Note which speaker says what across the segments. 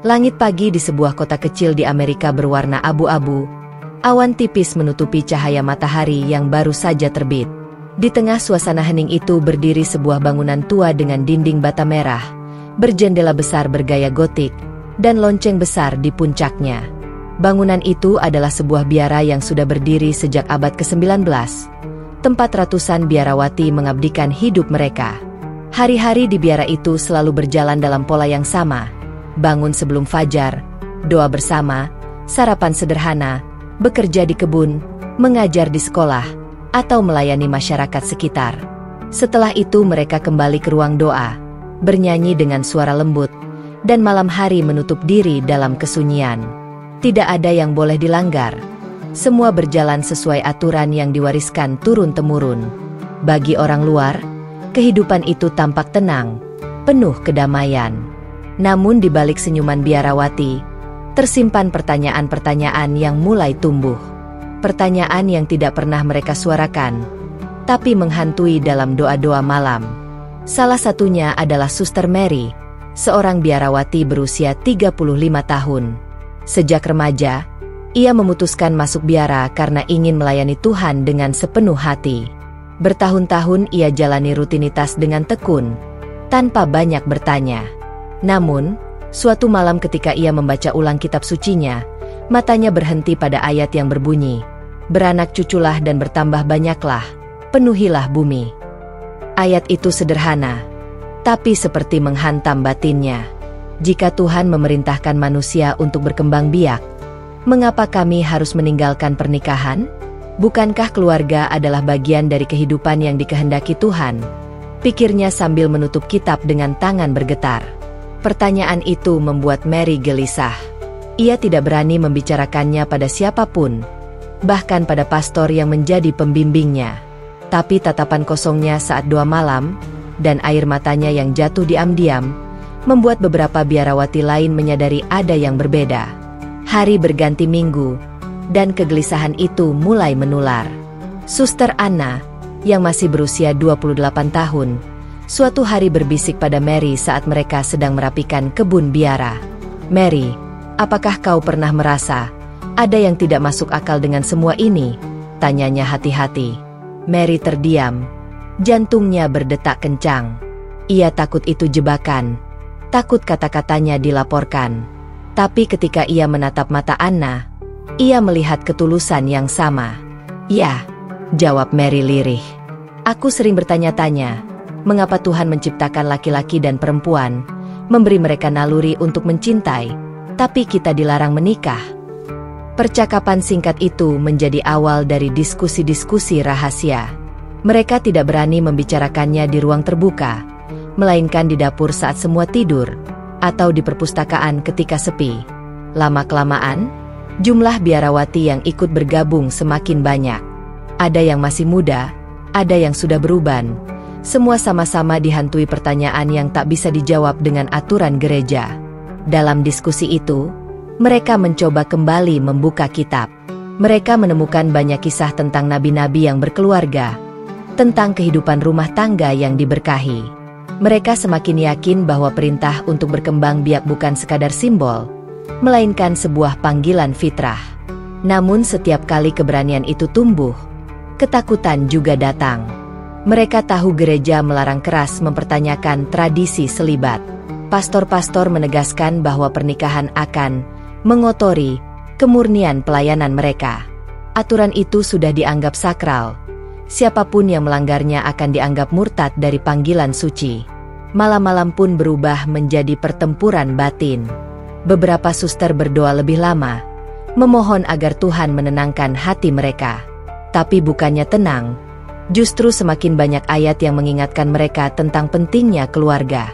Speaker 1: Langit pagi di sebuah kota kecil di Amerika berwarna abu-abu. Awan tipis menutupi cahaya matahari yang baru saja terbit. Di tengah suasana hening itu berdiri sebuah bangunan tua dengan dinding bata merah, berjendela besar bergaya gotik, dan lonceng besar di puncaknya. Bangunan itu adalah sebuah biara yang sudah berdiri sejak abad ke-19. Tempat ratusan biarawati mengabdikan hidup mereka. Hari-hari di biara itu selalu berjalan dalam pola yang sama. Bangun sebelum fajar, doa bersama, sarapan sederhana, bekerja di kebun, mengajar di sekolah, atau melayani masyarakat sekitar. Setelah itu mereka kembali ke ruang doa, bernyanyi dengan suara lembut, dan malam hari menutup diri dalam kesunyian. Tidak ada yang boleh dilanggar. Semua berjalan sesuai aturan yang diwariskan turun-temurun. Bagi orang luar, kehidupan itu tampak tenang, penuh kedamaian. Namun di balik senyuman biarawati, tersimpan pertanyaan-pertanyaan yang mulai tumbuh. Pertanyaan yang tidak pernah mereka suarakan, tapi menghantui dalam doa-doa malam. Salah satunya adalah Suster Mary, seorang biarawati berusia 35 tahun. Sejak remaja, ia memutuskan masuk biara karena ingin melayani Tuhan dengan sepenuh hati. Bertahun-tahun ia jalani rutinitas dengan tekun, tanpa banyak bertanya. Namun, suatu malam ketika ia membaca ulang kitab sucinya, matanya berhenti pada ayat yang berbunyi, "Beranak cuculah dan bertambah banyaklah, penuhilah bumi." Ayat itu sederhana, tapi seperti menghantam batinnya. Jika Tuhan memerintahkan manusia untuk berkembang biak, mengapa kami harus meninggalkan pernikahan? Bukankah keluarga adalah bagian dari kehidupan yang dikehendaki Tuhan? Pikirnya sambil menutup kitab dengan tangan bergetar. Pertanyaan itu membuat Mary gelisah. Ia tidak berani membicarakannya pada siapapun, bahkan pada pastor yang menjadi pembimbingnya. Tapi tatapan kosongnya saat doa malam, dan air matanya yang jatuh diam-diam, membuat beberapa biarawati lain menyadari ada yang berbeda. Hari berganti minggu, dan kegelisahan itu mulai menular. Suster Anna, yang masih berusia 28 tahun, suatu hari berbisik pada Mary saat mereka sedang merapikan kebun biara. "Mary, apakah kau pernah merasa ada yang tidak masuk akal dengan semua ini?" tanyanya hati-hati. Mary terdiam. Jantungnya berdetak kencang. Ia takut itu jebakan. Takut kata-katanya dilaporkan. Tapi ketika ia menatap mata Anna, ia melihat ketulusan yang sama. "Ya," jawab Mary lirih. "Aku sering bertanya-tanya, mengapa Tuhan menciptakan laki-laki dan perempuan, memberi mereka naluri untuk mencintai, tapi kita dilarang menikah?" Percakapan singkat itu menjadi awal dari diskusi-diskusi rahasia. Mereka tidak berani membicarakannya di ruang terbuka, melainkan di dapur saat semua tidur, atau di perpustakaan ketika sepi. Lama-kelamaan, jumlah biarawati yang ikut bergabung semakin banyak. Ada yang masih muda, ada yang sudah beruban. Semua sama-sama dihantui pertanyaan yang tak bisa dijawab dengan aturan gereja. Dalam diskusi itu, mereka mencoba kembali membuka kitab. Mereka menemukan banyak kisah tentang nabi-nabi yang berkeluarga, tentang kehidupan rumah tangga yang diberkahi. Mereka semakin yakin bahwa perintah untuk berkembang biak bukan sekadar simbol, melainkan sebuah panggilan fitrah. Namun setiap kali keberanian itu tumbuh, ketakutan juga datang. Mereka tahu gereja melarang keras mempertanyakan tradisi selibat. Pastor-pastor menegaskan bahwa pernikahan akan mengotori kemurnian pelayanan mereka. Aturan itu sudah dianggap sakral. Siapapun yang melanggarnya akan dianggap murtad dari panggilan suci. Malam-malam pun berubah menjadi pertempuran batin. Beberapa suster berdoa lebih lama, memohon agar Tuhan menenangkan hati mereka. Tapi bukannya tenang, justru semakin banyak ayat yang mengingatkan mereka tentang pentingnya keluarga.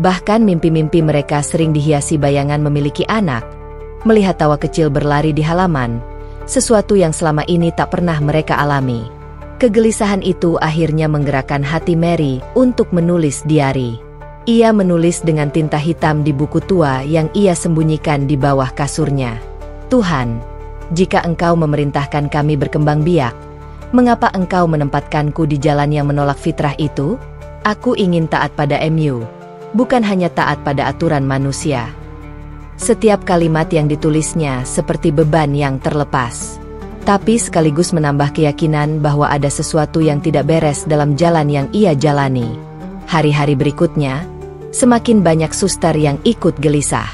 Speaker 1: Bahkan mimpi-mimpi mereka sering dihiasi bayangan memiliki anak, melihat tawa kecil berlari di halaman, sesuatu yang selama ini tak pernah mereka alami. Kegelisahan itu akhirnya menggerakkan hati Mary untuk menulis diari. Ia menulis dengan tinta hitam di buku tua yang ia sembunyikan di bawah kasurnya. Tuhan, jika Engkau memerintahkan kami berkembang biak, mengapa Engkau menempatkanku di jalan yang menolak fitrah itu? Aku ingin taat pada MU, bukan hanya taat pada aturan manusia. Setiap kalimat yang ditulisnya seperti beban yang terlepas, tapi sekaligus menambah keyakinan bahwa ada sesuatu yang tidak beres dalam jalan yang ia jalani. Hari-hari berikutnya, semakin banyak suster yang ikut gelisah.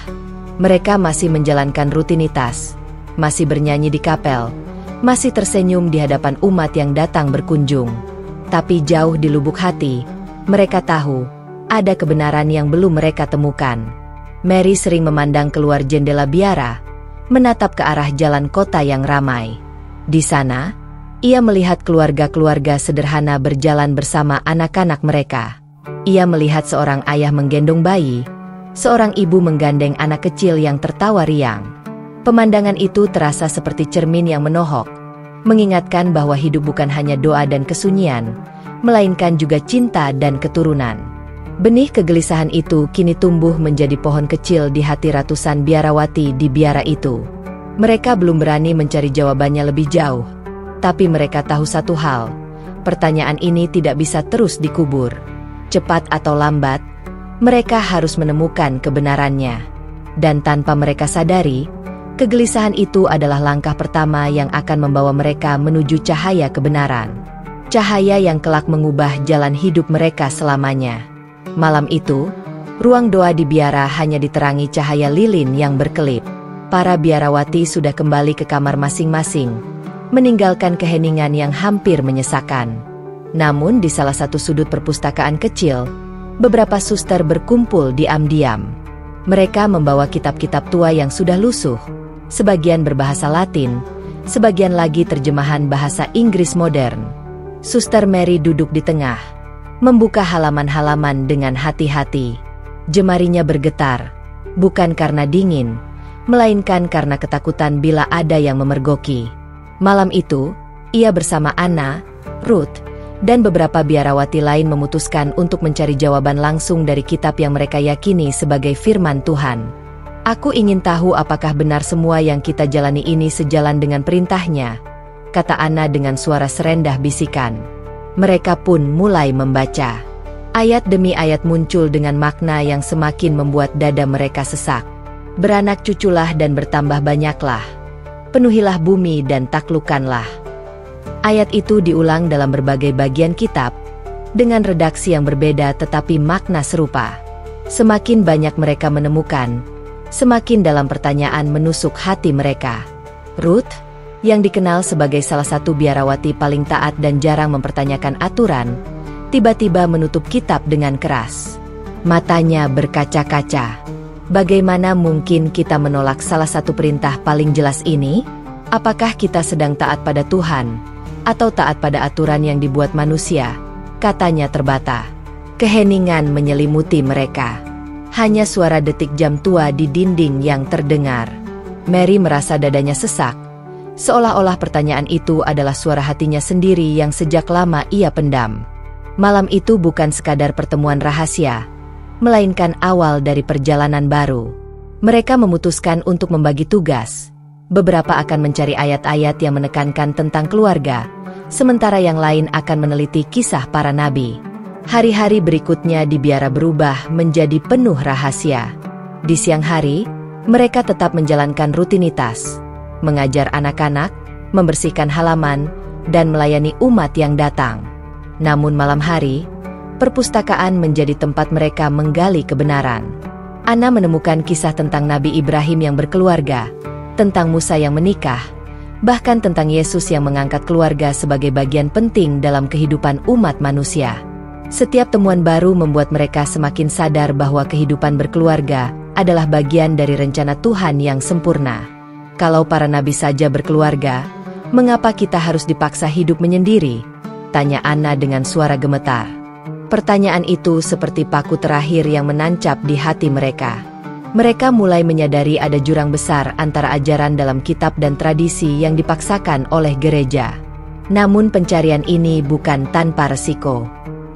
Speaker 1: Mereka masih menjalankan rutinitas, masih bernyanyi di kapel, masih tersenyum di hadapan umat yang datang berkunjung. Tapi jauh di lubuk hati, mereka tahu ada kebenaran yang belum mereka temukan. Mary sering memandang keluar jendela biara, menatap ke arah jalan kota yang ramai. Di sana, ia melihat keluarga-keluarga sederhana berjalan bersama anak-anak mereka. Ia melihat seorang ayah menggendong bayi, seorang ibu menggandeng anak kecil yang tertawa riang. Pemandangan itu terasa seperti cermin yang menohok, mengingatkan bahwa hidup bukan hanya doa dan kesunyian, melainkan juga cinta dan keturunan. Benih kegelisahan itu kini tumbuh menjadi pohon kecil di hati ratusan biarawati di biara itu. Mereka belum berani mencari jawabannya lebih jauh, tapi mereka tahu satu hal, pertanyaan ini tidak bisa terus dikubur. Cepat atau lambat, mereka harus menemukan kebenarannya. Dan tanpa mereka sadari, kegelisahan itu adalah langkah pertama yang akan membawa mereka menuju cahaya kebenaran. Cahaya yang kelak mengubah jalan hidup mereka selamanya. Malam itu, ruang doa di biara hanya diterangi cahaya lilin yang berkelip. Para biarawati sudah kembali ke kamar masing-masing, meninggalkan keheningan yang hampir menyesakan. Namun di salah satu sudut perpustakaan kecil, beberapa suster berkumpul diam-diam. Mereka membawa kitab-kitab tua yang sudah lusuh, sebagian berbahasa Latin, sebagian lagi terjemahan bahasa Inggris modern. Suster Mary duduk di tengah, membuka halaman-halaman dengan hati-hati. Jemarinya bergetar, bukan karena dingin, melainkan karena ketakutan bila ada yang memergoki. Malam itu, ia bersama Anna, Ruth, dan beberapa biarawati lain memutuskan untuk mencari jawaban langsung dari kitab yang mereka yakini sebagai firman Tuhan. Aku ingin tahu apakah benar semua yang kita jalani ini sejalan dengan perintahnya, kata Anna dengan suara serendah bisikan. Mereka pun mulai membaca. Ayat demi ayat muncul dengan makna yang semakin membuat dada mereka sesak. Beranak cuculah dan bertambah banyaklah. Penuhilah bumi dan taklukkanlah. Ayat itu diulang dalam berbagai bagian kitab, dengan redaksi yang berbeda tetapi makna serupa. Semakin banyak mereka menemukan, semakin dalam pertanyaan menusuk hati mereka. Ruth, yang dikenal sebagai salah satu biarawati paling taat dan jarang mempertanyakan aturan, tiba-tiba menutup kitab dengan keras. Matanya berkaca-kaca. Bagaimana mungkin kita menolak salah satu perintah paling jelas ini? Apakah kita sedang taat pada Tuhan, atau taat pada aturan yang dibuat manusia? Katanya terbata. Keheningan menyelimuti mereka. Hanya suara detik jam tua di dinding yang terdengar. Mary merasa dadanya sesak, seolah-olah pertanyaan itu adalah suara hatinya sendiri yang sejak lama ia pendam. Malam itu bukan sekadar pertemuan rahasia, melainkan awal dari perjalanan baru. Mereka memutuskan untuk membagi tugas. Beberapa akan mencari ayat-ayat yang menekankan tentang keluarga, sementara yang lain akan meneliti kisah para nabi. Hari-hari berikutnya di biara berubah menjadi penuh rahasia. Di siang hari, mereka tetap menjalankan rutinitas, mengajar anak-anak, membersihkan halaman, dan melayani umat yang datang. Namun malam hari, perpustakaan menjadi tempat mereka menggali kebenaran. Anna menemukan kisah tentang Nabi Ibrahim yang berkeluarga, tentang Musa yang menikah, bahkan tentang Yesus yang mengangkat keluarga sebagai bagian penting dalam kehidupan umat manusia. Setiap temuan baru membuat mereka semakin sadar bahwa kehidupan berkeluarga adalah bagian dari rencana Tuhan yang sempurna. Kalau para nabi saja berkeluarga, mengapa kita harus dipaksa hidup menyendiri? Tanya Anna dengan suara gemetar. Pertanyaan itu seperti paku terakhir yang menancap di hati mereka. Mereka mulai menyadari ada jurang besar antara ajaran dalam kitab dan tradisi yang dipaksakan oleh gereja. Namun pencarian ini bukan tanpa resiko.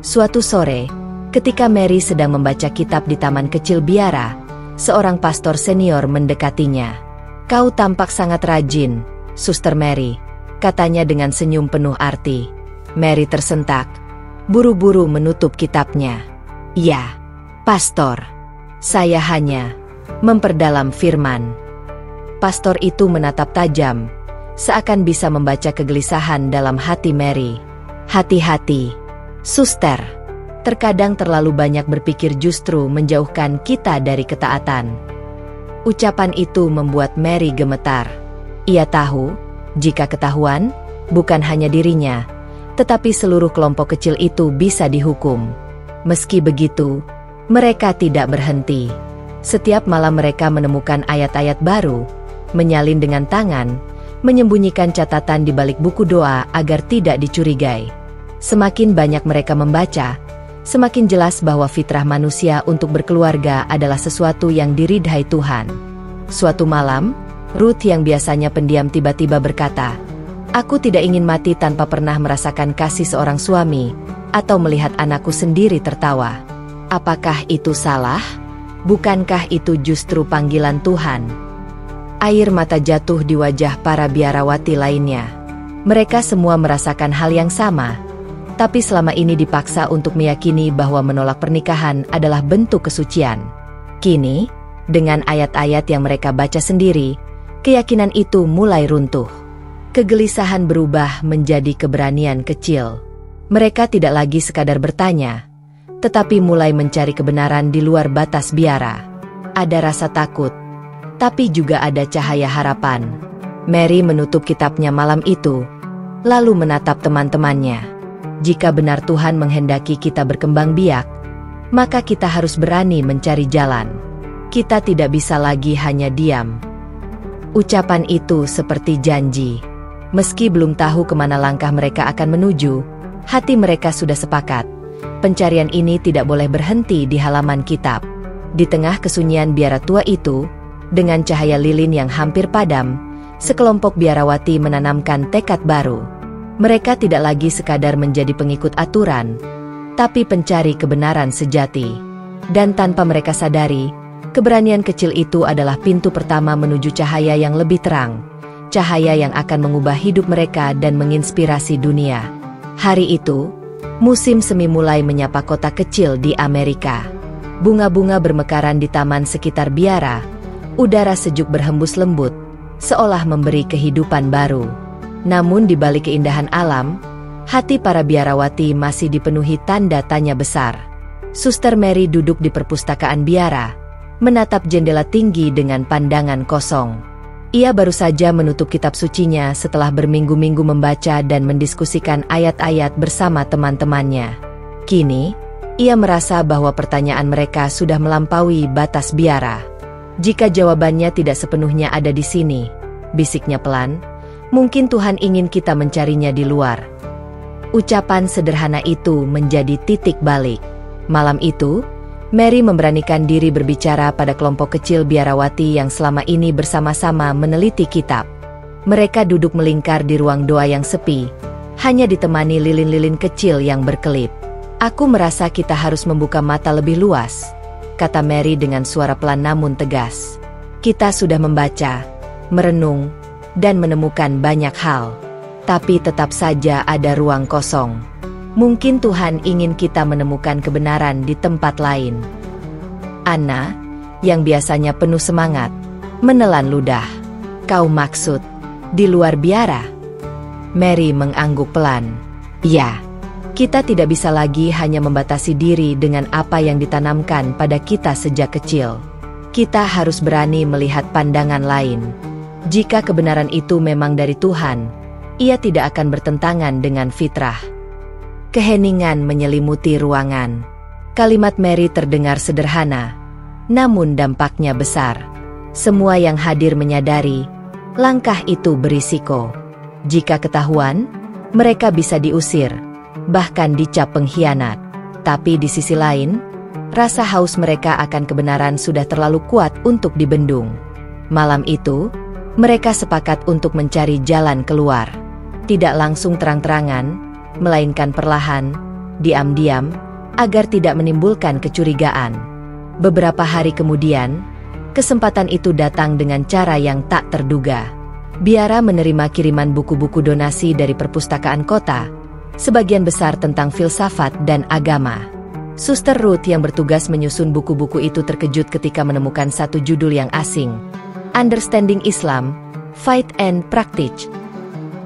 Speaker 1: Suatu sore, ketika Mary sedang membaca kitab di taman kecil biara, seorang pastor senior mendekatinya. "Kau tampak sangat rajin, Suster Mary," katanya dengan senyum penuh arti. Mary tersentak, buru-buru menutup kitabnya. "Ya, Pastor, saya hanya memperdalam firman." Pastor itu menatap tajam, seakan bisa membaca kegelisahan dalam hati Mary. "Hati-hati, Suster. Terkadang terlalu banyak berpikir justru menjauhkan kita dari ketaatan." Ucapan itu membuat Mary gemetar. Ia tahu, jika ketahuan, bukan hanya dirinya, tetapi seluruh kelompok kecil itu bisa dihukum. Meski begitu, mereka tidak berhenti. Setiap malam mereka menemukan ayat-ayat baru, menyalin dengan tangan, menyembunyikan catatan di balik buku doa agar tidak dicurigai. Semakin banyak mereka membaca, semakin jelas bahwa fitrah manusia untuk berkeluarga adalah sesuatu yang diridhai Tuhan. Suatu malam, Ruth yang biasanya pendiam tiba-tiba berkata, "Aku tidak ingin mati tanpa pernah merasakan kasih seorang suami, atau melihat anakku sendiri tertawa." Apakah itu salah? Bukankah itu justru panggilan Tuhan? Air mata jatuh di wajah para biarawati lainnya. Mereka semua merasakan hal yang sama, tapi selama ini dipaksa untuk meyakini bahwa menolak pernikahan adalah bentuk kesucian. Kini, dengan ayat-ayat yang mereka baca sendiri, keyakinan itu mulai runtuh. Kegelisahan berubah menjadi keberanian kecil. Mereka tidak lagi sekadar bertanya, tetapi mulai mencari kebenaran di luar batas biara. Ada rasa takut, tapi juga ada cahaya harapan. Mary menutup kitabnya malam itu, lalu menatap teman-temannya. Jika benar Tuhan menghendaki kita berkembang biak, maka kita harus berani mencari jalan. Kita tidak bisa lagi hanya diam. Ucapan itu seperti janji. Meski belum tahu kemana langkah mereka akan menuju, hati mereka sudah sepakat. Pencarian ini tidak boleh berhenti di halaman kitab. Di tengah kesunyian biara tua itu, dengan cahaya lilin yang hampir padam, sekelompok biarawati menanamkan tekad baru. Mereka tidak lagi sekadar menjadi pengikut aturan, tapi pencari kebenaran sejati. Dan tanpa mereka sadari, keberanian kecil itu adalah pintu pertama menuju cahaya yang lebih terang, cahaya yang akan mengubah hidup mereka dan menginspirasi dunia. Hari itu, musim semi mulai menyapa kota kecil di Amerika. Bunga-bunga bermekaran di taman sekitar biara. Udara sejuk berhembus lembut, seolah memberi kehidupan baru. Namun di balik keindahan alam, hati para biarawati masih dipenuhi tanda tanya besar. Suster Mary duduk di perpustakaan biara, menatap jendela tinggi dengan pandangan kosong. Ia baru saja menutup kitab sucinya setelah berminggu-minggu membaca dan mendiskusikan ayat-ayat bersama teman-temannya. Kini, ia merasa bahwa pertanyaan mereka sudah melampaui batas biara. "Jika jawabannya tidak sepenuhnya ada di sini," bisiknya pelan, "mungkin Tuhan ingin kita mencarinya di luar." Ucapan sederhana itu menjadi titik balik. Malam itu, Mary memberanikan diri berbicara pada kelompok kecil biarawati yang selama ini bersama-sama meneliti kitab. Mereka duduk melingkar di ruang doa yang sepi, hanya ditemani lilin-lilin kecil yang berkelip. "Aku merasa kita harus membuka mata lebih luas," kata Mary dengan suara pelan namun tegas. "Kita sudah membaca, merenung, dan menemukan banyak hal. Tapi tetap saja ada ruang kosong. Mungkin Tuhan ingin kita menemukan kebenaran di tempat lain." Anna, yang biasanya penuh semangat, menelan ludah. "Kau maksud, di luar biara?" Mary mengangguk pelan. "Ya. Kita tidak bisa lagi hanya membatasi diri dengan apa yang ditanamkan pada kita sejak kecil. Kita harus berani melihat pandangan lain. Jika kebenaran itu memang dari Tuhan, ia tidak akan bertentangan dengan fitrah." Keheningan menyelimuti ruangan. Kalimat Mary terdengar sederhana, namun dampaknya besar. Semua yang hadir menyadari, langkah itu berisiko. Jika ketahuan, mereka bisa diusir, bahkan dicap pengkhianat. Tapi di sisi lain, rasa haus mereka akan kebenaran sudah terlalu kuat untuk dibendung. Malam itu, mereka sepakat untuk mencari jalan keluar. Tidak langsung terang-terangan, melainkan perlahan, diam-diam, agar tidak menimbulkan kecurigaan. Beberapa hari kemudian, kesempatan itu datang dengan cara yang tak terduga. Biara menerima kiriman buku-buku donasi dari perpustakaan kota, sebagian besar tentang filsafat dan agama. Suster Ruth yang bertugas menyusun buku-buku itu terkejut ketika menemukan satu judul yang asing, Understanding Islam, Faith and Practice.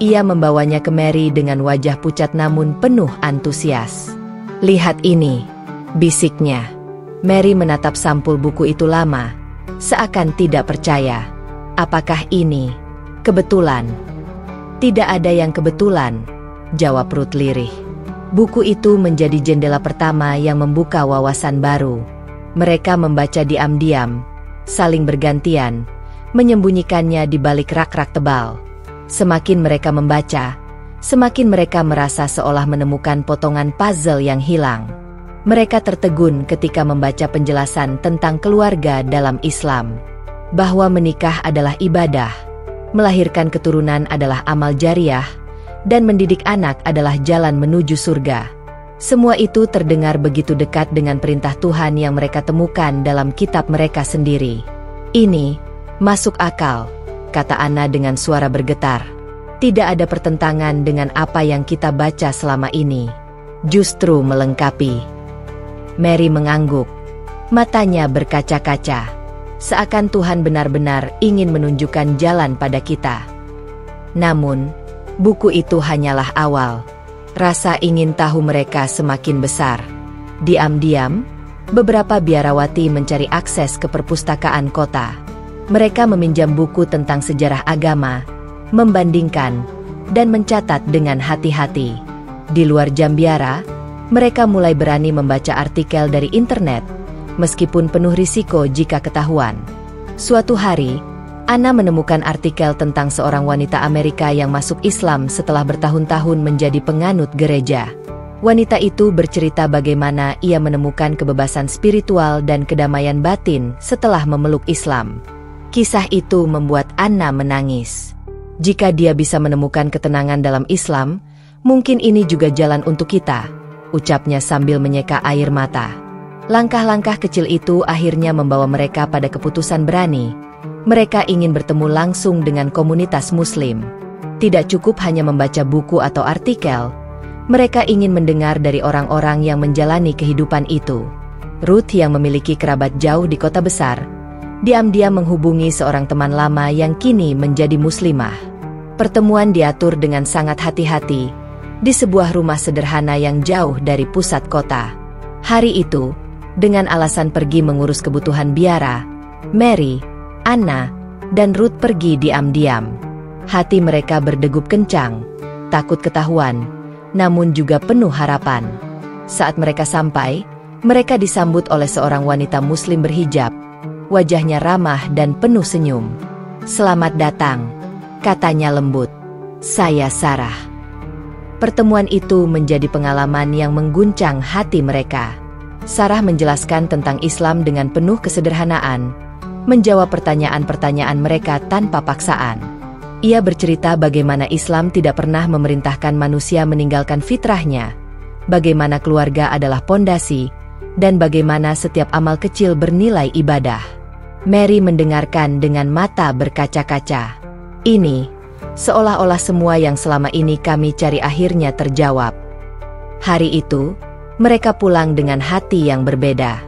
Speaker 1: Ia membawanya ke Mary dengan wajah pucat namun penuh antusias. "Lihat ini," bisiknya. Mary menatap sampul buku itu lama, seakan tidak percaya. "Apakah ini kebetulan?" "Tidak ada yang kebetulan," jawab Ruth lirih. Buku itu menjadi jendela pertama yang membuka wawasan baru. Mereka membaca diam-diam, saling bergantian, menyembunyikannya di balik rak-rak tebal. Semakin mereka membaca, semakin mereka merasa seolah menemukan potongan puzzle yang hilang. Mereka tertegun ketika membaca penjelasan tentang keluarga dalam Islam, bahwa menikah adalah ibadah, melahirkan keturunan adalah amal jariah, dan mendidik anak adalah jalan menuju surga. Semua itu terdengar begitu dekat dengan perintah Tuhan yang mereka temukan dalam kitab mereka sendiri. "Ini masuk akal," kata Anna dengan suara bergetar. "Tidak ada pertentangan dengan apa yang kita baca selama ini. Justru melengkapi." Mary mengangguk. Matanya berkaca-kaca. Seakan Tuhan benar-benar ingin menunjukkan jalan pada kita. Namun, buku itu hanyalah awal. Rasa ingin tahu mereka semakin besar. Diam-diam, beberapa biarawati mencari akses ke perpustakaan kota. Mereka meminjam buku tentang sejarah agama, membandingkan, dan mencatat dengan hati-hati. Di luar jam biara, mereka mulai berani membaca artikel dari internet, meskipun penuh risiko jika ketahuan. Suatu hari, Anna menemukan artikel tentang seorang wanita Amerika yang masuk Islam setelah bertahun-tahun menjadi penganut gereja. Wanita itu bercerita bagaimana ia menemukan kebebasan spiritual dan kedamaian batin setelah memeluk Islam. Kisah itu membuat Anna menangis. "Jika dia bisa menemukan ketenangan dalam Islam, mungkin ini juga jalan untuk kita," ucapnya sambil menyeka air mata. Langkah-langkah kecil itu akhirnya membawa mereka pada keputusan berani. Mereka ingin bertemu langsung dengan komunitas Muslim. Tidak cukup hanya membaca buku atau artikel, mereka ingin mendengar dari orang-orang yang menjalani kehidupan itu. Ruth yang memiliki kerabat jauh di kota besar, diam-diam menghubungi seorang teman lama yang kini menjadi muslimah. Pertemuan diatur dengan sangat hati-hati, di sebuah rumah sederhana yang jauh dari pusat kota. Hari itu, dengan alasan pergi mengurus kebutuhan biara, Mary, Anna, dan Ruth pergi diam-diam. Hati mereka berdegup kencang, takut ketahuan, namun juga penuh harapan. Saat mereka sampai, mereka disambut oleh seorang wanita muslim berhijab. Wajahnya ramah dan penuh senyum. "Selamat datang," katanya lembut. "Saya Sarah." Pertemuan itu menjadi pengalaman yang mengguncang hati mereka. Sarah menjelaskan tentang Islam dengan penuh kesederhanaan, menjawab pertanyaan-pertanyaan mereka tanpa paksaan. Ia bercerita bagaimana Islam tidak pernah memerintahkan manusia meninggalkan fitrahnya, bagaimana keluarga adalah pondasi, dan bagaimana setiap amal kecil bernilai ibadah. Mary mendengarkan dengan mata berkaca-kaca. Ini, seolah-olah semua yang selama ini kami cari akhirnya terjawab. Hari itu, mereka pulang dengan hati yang berbeda.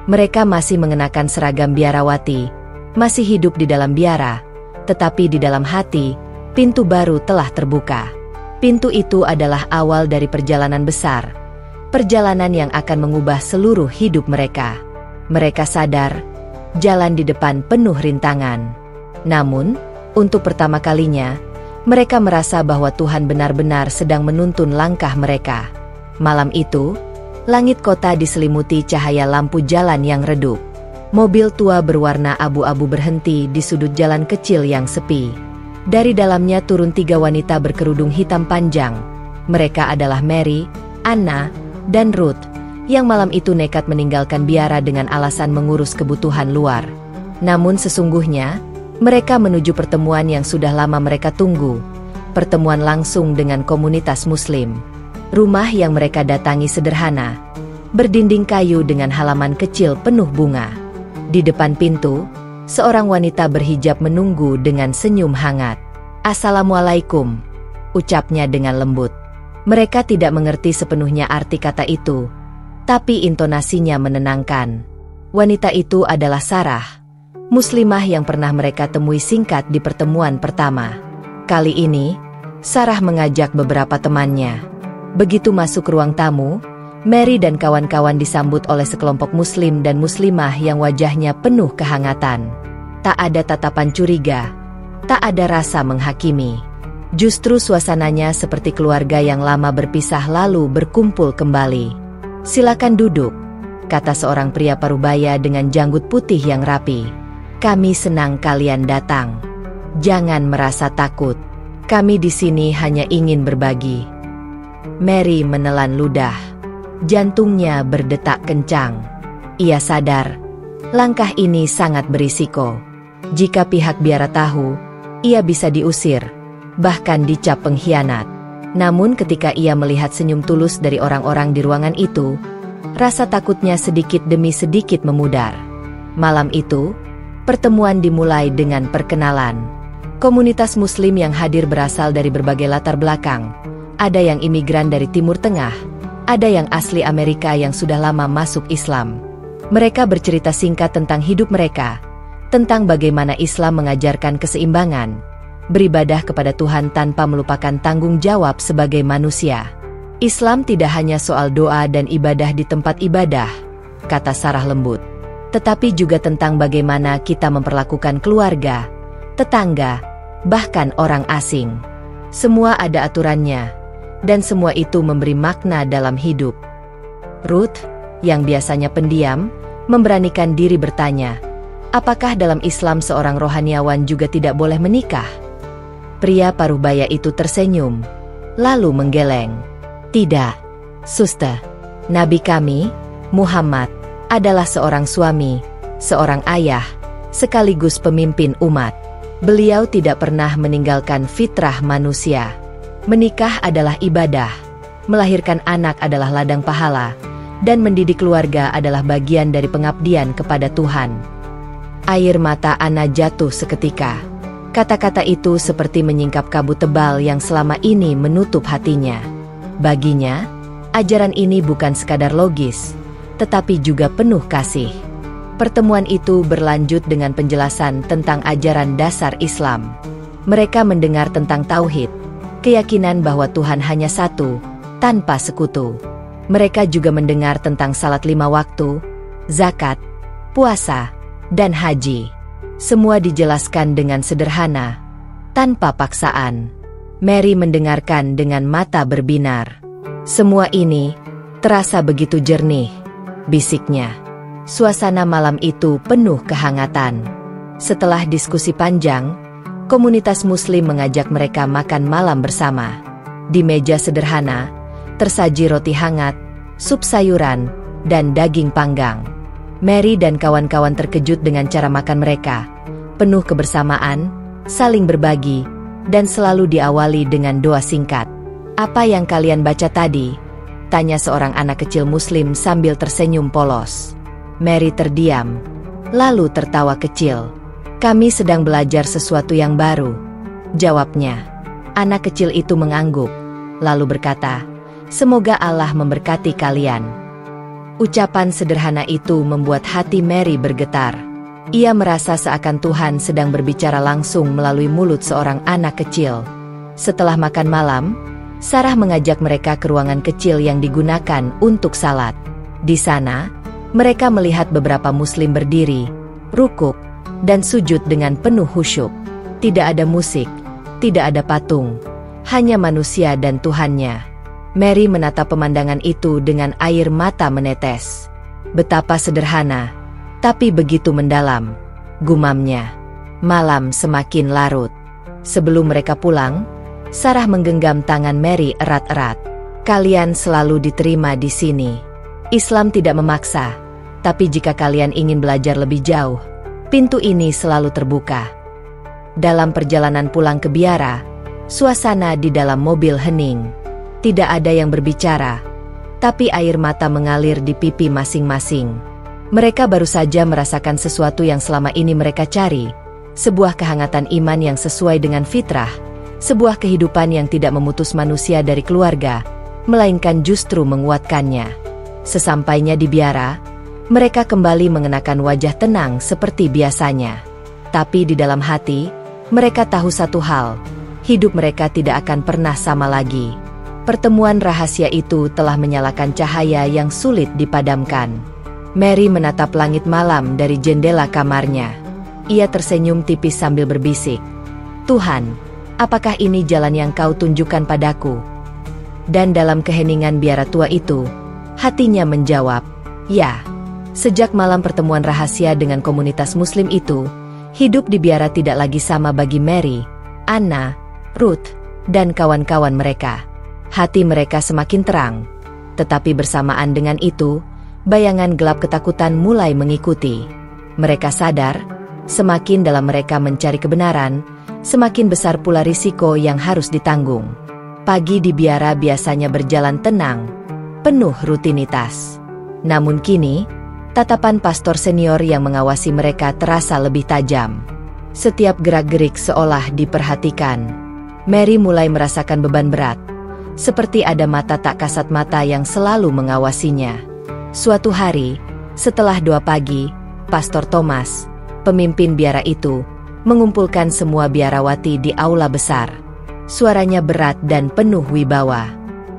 Speaker 1: Mereka masih mengenakan seragam biarawati, masih hidup di dalam biara, tetapi di dalam hati, pintu baru telah terbuka. Pintu itu adalah awal dari perjalanan besar, perjalanan yang akan mengubah seluruh hidup mereka. Mereka sadar, jalan di depan penuh rintangan. Namun, untuk pertama kalinya, mereka merasa bahwa Tuhan benar-benar sedang menuntun langkah mereka. Malam itu, langit kota diselimuti cahaya lampu jalan yang redup. Mobil tua berwarna abu-abu berhenti di sudut jalan kecil yang sepi. Dari dalamnya turun 3 wanita berkerudung hitam panjang. Mereka adalah Mary, Anna, dan Ruth, yang malam itu nekat meninggalkan biara dengan alasan mengurus kebutuhan luar. Namun sesungguhnya, mereka menuju pertemuan yang sudah lama mereka tunggu, pertemuan langsung dengan komunitas Muslim. Rumah yang mereka datangi sederhana, berdinding kayu dengan halaman kecil penuh bunga. Di depan pintu, seorang wanita berhijab menunggu dengan senyum hangat. "Assalamualaikum," ucapnya dengan lembut. Mereka tidak mengerti sepenuhnya arti kata itu, tapi intonasinya menenangkan. Wanita itu adalah Sarah, muslimah yang pernah mereka temui singkat di pertemuan pertama. Kali ini, Sarah mengajak beberapa temannya. Begitu masuk ruang tamu, Mary dan kawan-kawan disambut oleh sekelompok muslim dan muslimah yang wajahnya penuh kehangatan. Tak ada tatapan curiga, tak ada rasa menghakimi. Justru suasananya seperti keluarga yang lama berpisah lalu berkumpul kembali. "Silakan duduk," kata seorang pria parubaya dengan janggut putih yang rapi. "Kami senang kalian datang. Jangan merasa takut. Kami di sini hanya ingin berbagi." Mary menelan ludah. Jantungnya berdetak kencang. Ia sadar, langkah ini sangat berisiko. Jika pihak biara tahu, ia bisa diusir, bahkan dicap pengkhianat. Namun ketika ia melihat senyum tulus dari orang-orang di ruangan itu, rasa takutnya sedikit demi sedikit memudar. Malam itu, pertemuan dimulai dengan perkenalan. Komunitas Muslim yang hadir berasal dari berbagai latar belakang. Ada yang imigran dari Timur Tengah, ada yang asli Amerika yang sudah lama masuk Islam. Mereka bercerita singkat tentang hidup mereka, tentang bagaimana Islam mengajarkan keseimbangan, beribadah kepada Tuhan tanpa melupakan tanggung jawab sebagai manusia. "Islam tidak hanya soal doa dan ibadah di tempat ibadah," kata Sarah lembut, "tetapi juga tentang bagaimana kita memperlakukan keluarga, tetangga, bahkan orang asing. Semua ada aturannya, dan semua itu memberi makna dalam hidup." Ruth, yang biasanya pendiam, memberanikan diri bertanya, "Apakah dalam Islam seorang rohaniawan juga tidak boleh menikah?" Pria parubaya itu tersenyum, lalu menggeleng. "Tidak, Suster. Nabi kami, Muhammad, adalah seorang suami, seorang ayah, sekaligus pemimpin umat. Beliau tidak pernah meninggalkan fitrah manusia. Menikah adalah ibadah, melahirkan anak adalah ladang pahala, dan mendidik keluarga adalah bagian dari pengabdian kepada Tuhan." Air mata Ana jatuh seketika. Kata-kata itu seperti menyingkap kabut tebal yang selama ini menutup hatinya. Baginya, ajaran ini bukan sekadar logis, tetapi juga penuh kasih. Pertemuan itu berlanjut dengan penjelasan tentang ajaran dasar Islam. Mereka mendengar tentang tauhid, keyakinan bahwa Tuhan hanya satu, tanpa sekutu. Mereka juga mendengar tentang salat 5 waktu, zakat, puasa, dan haji. Semua dijelaskan dengan sederhana, tanpa paksaan. Mary mendengarkan dengan mata berbinar. "Semua ini terasa begitu jernih," bisiknya. Suasana malam itu penuh kehangatan. Setelah diskusi panjang, komunitas Muslim mengajak mereka makan malam bersama. Di meja sederhana, tersaji roti hangat, sup sayuran, dan daging panggang. Mary dan kawan-kawan terkejut dengan cara makan mereka, penuh kebersamaan, saling berbagi, dan selalu diawali dengan doa singkat. "Apa yang kalian baca tadi?" tanya seorang anak kecil Muslim sambil tersenyum polos. Mary terdiam, lalu tertawa kecil. "Kami sedang belajar sesuatu yang baru," jawabnya. Anak kecil itu mengangguk, lalu berkata, "Semoga Allah memberkati kalian." Ucapan sederhana itu membuat hati Mary bergetar. Ia merasa seakan Tuhan sedang berbicara langsung melalui mulut seorang anak kecil. Setelah makan malam, Sarah mengajak mereka ke ruangan kecil yang digunakan untuk salat. Di sana, mereka melihat beberapa Muslim berdiri, rukuk, dan sujud dengan penuh khusyuk. Tidak ada musik, tidak ada patung, hanya manusia dan Tuhannya. Mary menatap pemandangan itu dengan air mata menetes. Betapa sederhana, tapi begitu mendalam, gumamnya. Malam semakin larut. Sebelum mereka pulang, Sarah menggenggam tangan Mary erat-erat. "Kalian selalu diterima di sini. Islam tidak memaksa, tapi jika kalian ingin belajar lebih jauh, pintu ini selalu terbuka." Dalam perjalanan pulang ke biara, Suasana di dalam mobil hening. Tidak ada yang berbicara, tapi air mata mengalir di pipi masing-masing. Mereka baru saja merasakan sesuatu yang selama ini mereka cari, sebuah kehangatan iman yang sesuai dengan fitrah, sebuah kehidupan yang tidak memutus manusia dari keluarga, melainkan justru menguatkannya. Sesampainya di biara, mereka kembali mengenakan wajah tenang seperti biasanya. Tapi di dalam hati, mereka tahu satu hal, hidup mereka tidak akan pernah sama lagi. Pertemuan rahasia itu telah menyalakan cahaya yang sulit dipadamkan. Mary menatap langit malam dari jendela kamarnya. Ia tersenyum tipis sambil berbisik, "Tuhan, apakah ini jalan yang Kau tunjukkan padaku?" Dan dalam keheningan biara tua itu, hatinya menjawab, "Ya." Sejak malam pertemuan rahasia dengan komunitas muslim itu, hidup di biara tidak lagi sama bagi Mary, Anna, Ruth, dan kawan-kawan mereka. Hati mereka semakin terang. Tetapi bersamaan dengan itu, bayangan gelap ketakutan mulai mengikuti. Mereka sadar, semakin dalam mereka mencari kebenaran, semakin besar pula risiko yang harus ditanggung. Pagi di biara biasanya berjalan tenang, penuh rutinitas. Namun kini, tatapan pastor senior yang mengawasi mereka terasa lebih tajam. Setiap gerak-gerik seolah diperhatikan. Mary mulai merasakan beban berat, seperti ada mata tak kasat mata yang selalu mengawasinya. Suatu hari, setelah doa pagi, Pastor Thomas, pemimpin biara itu, mengumpulkan semua biarawati di aula besar. Suaranya berat dan penuh wibawa.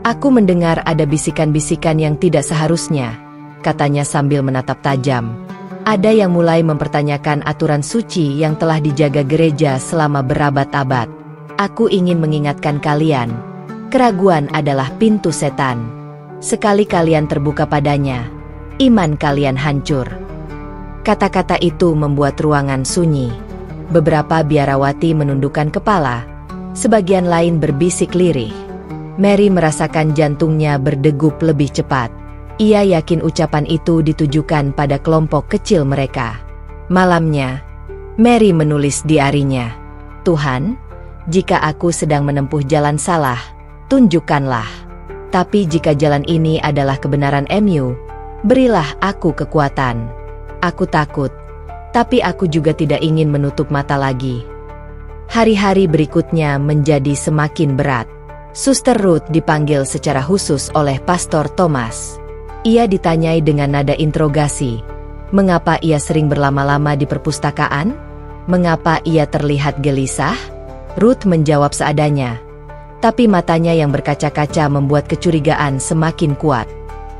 Speaker 1: "Aku mendengar ada bisikan-bisikan yang tidak seharusnya," katanya sambil menatap tajam. "Ada yang mulai mempertanyakan aturan suci yang telah dijaga gereja selama berabad-abad. Aku ingin mengingatkan kalian, keraguan adalah pintu setan. Sekali kalian terbuka padanya, iman kalian hancur." Kata-kata itu membuat ruangan sunyi. Beberapa biarawati menundukkan kepala, sebagian lain berbisik lirih. Mary merasakan jantungnya berdegup lebih cepat. Ia yakin ucapan itu ditujukan pada kelompok kecil mereka. Malamnya, Mary menulis diarinya, "Tuhan, jika aku sedang menempuh jalan salah, tunjukkanlah. Tapi jika jalan ini adalah kebenaran MU, berilah aku kekuatan. Aku takut, tapi aku juga tidak ingin menutup mata lagi." Hari-hari berikutnya menjadi semakin berat. Suster Ruth dipanggil secara khusus oleh Pastor Thomas. Ia ditanyai dengan nada interogasi. Mengapa ia sering berlama-lama di perpustakaan? Mengapa ia terlihat gelisah? Ruth menjawab seadanya. Tapi matanya yang berkaca-kaca membuat kecurigaan semakin kuat.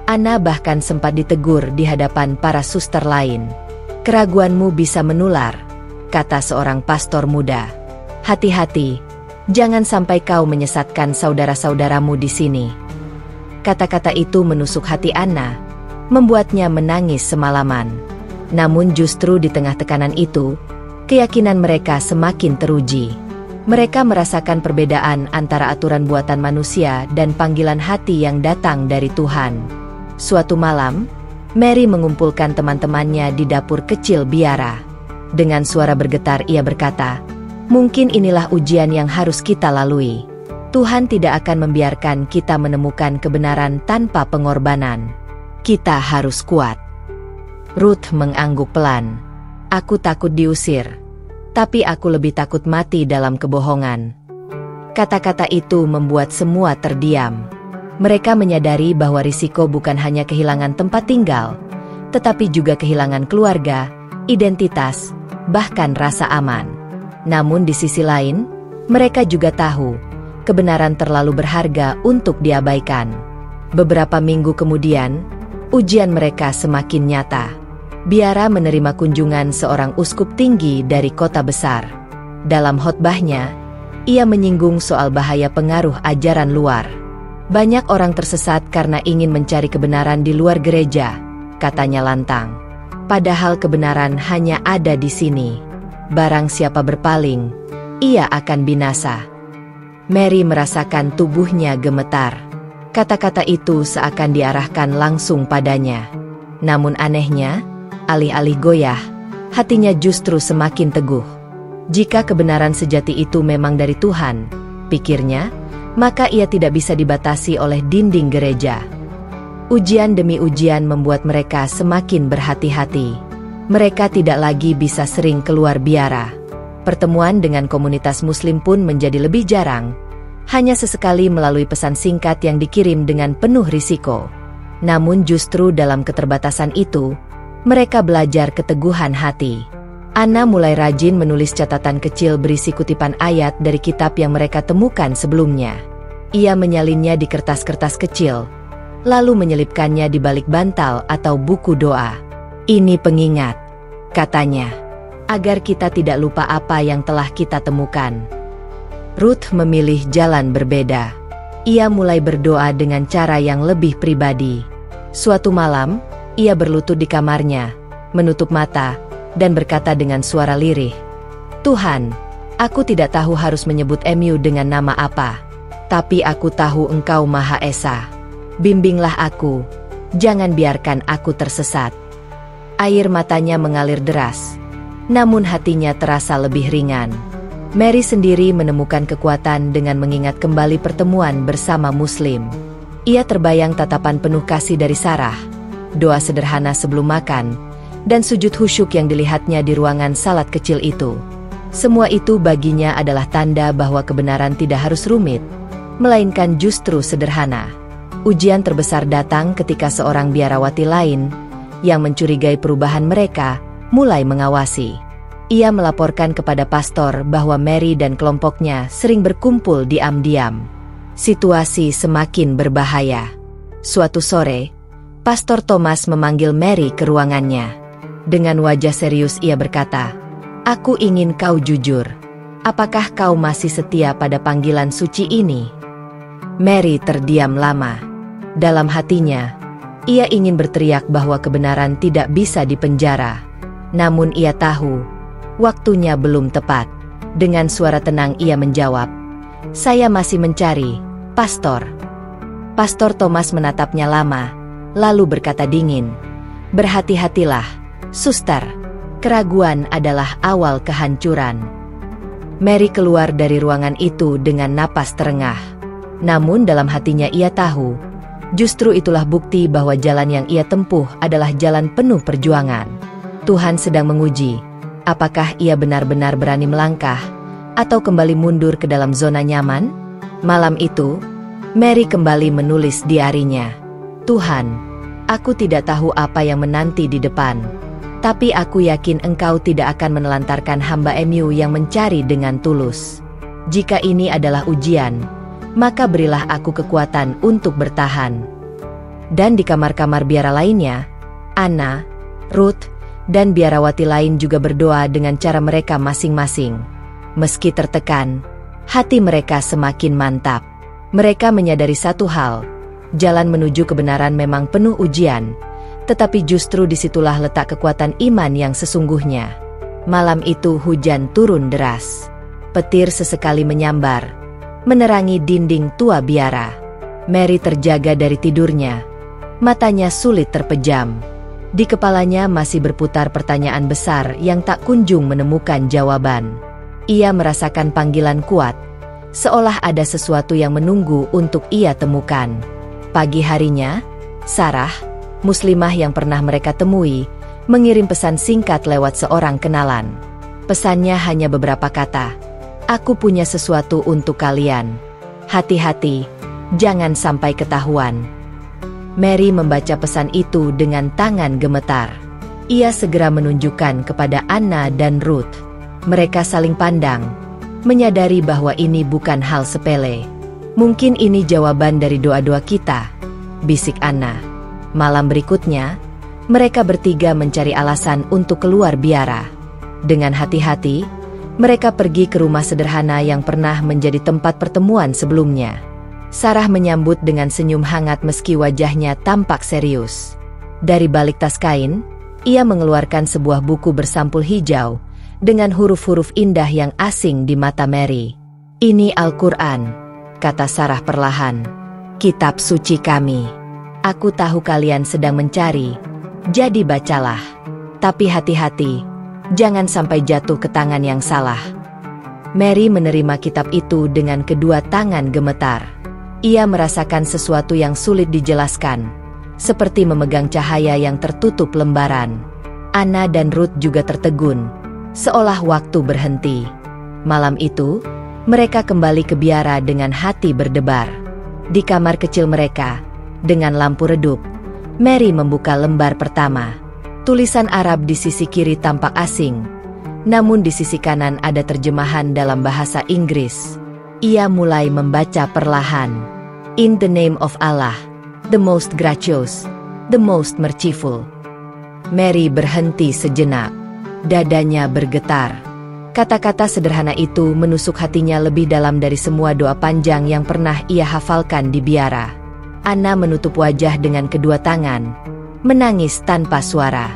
Speaker 1: Anna bahkan sempat ditegur di hadapan para suster lain. "Keraguanmu bisa menular," kata seorang pastor muda. "Hati-hati, jangan sampai kau menyesatkan saudara-saudaramu di sini." Kata-kata itu menusuk hati Anna, membuatnya menangis semalaman. Namun justru di tengah tekanan itu, keyakinan mereka semakin teruji. Mereka merasakan perbedaan antara aturan buatan manusia dan panggilan hati yang datang dari Tuhan. Suatu malam, Mary mengumpulkan teman-temannya di dapur kecil biara. Dengan suara bergetar ia berkata, "Mungkin inilah ujian yang harus kita lalui. Tuhan tidak akan membiarkan kita menemukan kebenaran tanpa pengorbanan. Kita harus kuat." Ruth mengangguk pelan. "Aku takut diusir, tapi aku lebih takut mati dalam kebohongan." Kata-kata itu membuat semua terdiam. Mereka menyadari bahwa risiko bukan hanya kehilangan tempat tinggal, tetapi juga kehilangan keluarga, identitas, bahkan rasa aman. Namun di sisi lain, mereka juga tahu, kebenaran terlalu berharga untuk diabaikan. Beberapa minggu kemudian, ujian mereka semakin nyata. Biara menerima kunjungan seorang uskup tinggi dari kota besar. Dalam khotbahnya, ia menyinggung soal bahaya pengaruh ajaran luar. "Banyak orang tersesat karena ingin mencari kebenaran di luar gereja," katanya lantang. "Padahal kebenaran hanya ada di sini. Barang siapa berpaling, ia akan binasa." Mary merasakan tubuhnya gemetar. Kata-kata itu seakan diarahkan langsung padanya. Namun anehnya, alih-alih goyah, hatinya justru semakin teguh. Jika kebenaran sejati itu memang dari Tuhan, pikirnya, maka ia tidak bisa dibatasi oleh dinding gereja. Ujian demi ujian membuat mereka semakin berhati-hati. Mereka tidak lagi bisa sering keluar biara. Pertemuan dengan komunitas Muslim pun menjadi lebih jarang, hanya sesekali melalui pesan singkat yang dikirim dengan penuh risiko. Namun justru dalam keterbatasan itu, mereka belajar keteguhan hati. Anna mulai rajin menulis catatan kecil berisi kutipan ayat dari kitab yang mereka temukan sebelumnya. Ia menyalinnya di kertas-kertas kecil, lalu menyelipkannya di balik bantal atau buku doa. "Ini pengingat," katanya, "agar kita tidak lupa apa yang telah kita temukan." Ruth memilih jalan berbeda. Ia mulai berdoa dengan cara yang lebih pribadi. Suatu malam, ia berlutut di kamarnya, menutup mata, dan berkata dengan suara lirih, "Tuhan, aku tidak tahu harus menyebut MU dengan nama apa, tapi aku tahu Engkau Maha Esa. Bimbinglah aku, jangan biarkan aku tersesat." Air matanya mengalir deras, namun hatinya terasa lebih ringan. Mary sendiri menemukan kekuatan dengan mengingat kembali pertemuan bersama Muslim. Ia terbayang tatapan penuh kasih dari Sarah, doa sederhana sebelum makan, dan sujud khusyuk yang dilihatnya di ruangan salat kecil itu. Semua itu baginya adalah tanda bahwa kebenaran tidak harus rumit, melainkan justru sederhana. Ujian terbesar datang ketika seorang biarawati lain, yang mencurigai perubahan mereka, mulai mengawasi. Ia melaporkan kepada pastor bahwa Mary dan kelompoknya sering berkumpul diam-diam. Situasi semakin berbahaya. Suatu sore, Pastor Thomas memanggil Mary ke ruangannya. Dengan wajah serius ia berkata, "Aku ingin kau jujur. Apakah kau masih setia pada panggilan suci ini?" Mary terdiam lama. Dalam hatinya, ia ingin berteriak bahwa kebenaran tidak bisa dipenjara. Namun ia tahu, waktunya belum tepat. Dengan suara tenang ia menjawab, "Saya masih mencari, Pastor." Pastor Thomas menatapnya lama, lalu berkata dingin, "Berhati-hatilah, Suster. Keraguan adalah awal kehancuran." Mary keluar dari ruangan itu dengan napas terengah. Namun dalam hatinya ia tahu, justru itulah bukti bahwa jalan yang ia tempuh adalah jalan penuh perjuangan. Tuhan sedang menguji, apakah ia benar-benar berani melangkah, atau kembali mundur ke dalam zona nyaman? Malam itu, Mary kembali menulis diarinya. "Tuhan, aku tidak tahu apa yang menanti di depan. Tapi aku yakin Engkau tidak akan menelantarkan hamba MU yang mencari dengan tulus. Jika ini adalah ujian, maka berilah aku kekuatan untuk bertahan." Dan di kamar-kamar biara lainnya, Anna, Ruth, dan biarawati lain juga berdoa dengan cara mereka masing-masing. Meski tertekan, hati mereka semakin mantap. Mereka menyadari satu hal, jalan menuju kebenaran memang penuh ujian, tetapi justru disitulah letak kekuatan iman yang sesungguhnya. Malam itu hujan turun deras. Petir sesekali menyambar, menerangi dinding tua biara. Mary terjaga dari tidurnya. Matanya sulit terpejam. Di kepalanya masih berputar pertanyaan besar yang tak kunjung menemukan jawaban. Ia merasakan panggilan kuat, seolah ada sesuatu yang menunggu untuk ia temukan. Pagi harinya, Sarah, Muslimah yang pernah mereka temui, mengirim pesan singkat lewat seorang kenalan. Pesannya hanya beberapa kata, "Aku punya sesuatu untuk kalian. Hati-hati, jangan sampai ketahuan." Mary membaca pesan itu dengan tangan gemetar. Ia segera menunjukkan kepada Anna dan Ruth. Mereka saling pandang, menyadari bahwa ini bukan hal sepele. "Mungkin ini jawaban dari doa-doa kita," bisik Anna. Malam berikutnya, mereka bertiga mencari alasan untuk keluar biara. Dengan hati-hati, mereka pergi ke rumah sederhana yang pernah menjadi tempat pertemuan sebelumnya. Sarah menyambut dengan senyum hangat meski wajahnya tampak serius. Dari balik tas kain, ia mengeluarkan sebuah buku bersampul hijau, dengan huruf-huruf indah yang asing di mata Mary. "Ini Al-Quran," kata Sarah perlahan. "Kitab suci kami. Aku tahu kalian sedang mencari, jadi bacalah. Tapi hati-hati, jangan sampai jatuh ke tangan yang salah." Mary menerima kitab itu dengan kedua tangan gemetar. Ia merasakan sesuatu yang sulit dijelaskan, seperti memegang cahaya yang tertutup lembaran. Anna dan Ruth juga tertegun, seolah waktu berhenti. Malam itu, mereka kembali ke biara dengan hati berdebar. Di kamar kecil mereka, dengan lampu redup, Mary membuka lembar pertama. Tulisan Arab di sisi kiri tampak asing, namun di sisi kanan ada terjemahan dalam bahasa Inggris. Ia mulai membaca perlahan. In the name of Allah, the most gracious, the most merciful. Mary berhenti sejenak. Dadanya bergetar. Kata-kata sederhana itu menusuk hatinya lebih dalam dari semua doa panjang yang pernah ia hafalkan di biara. Anna menutup wajah dengan kedua tangan, menangis tanpa suara.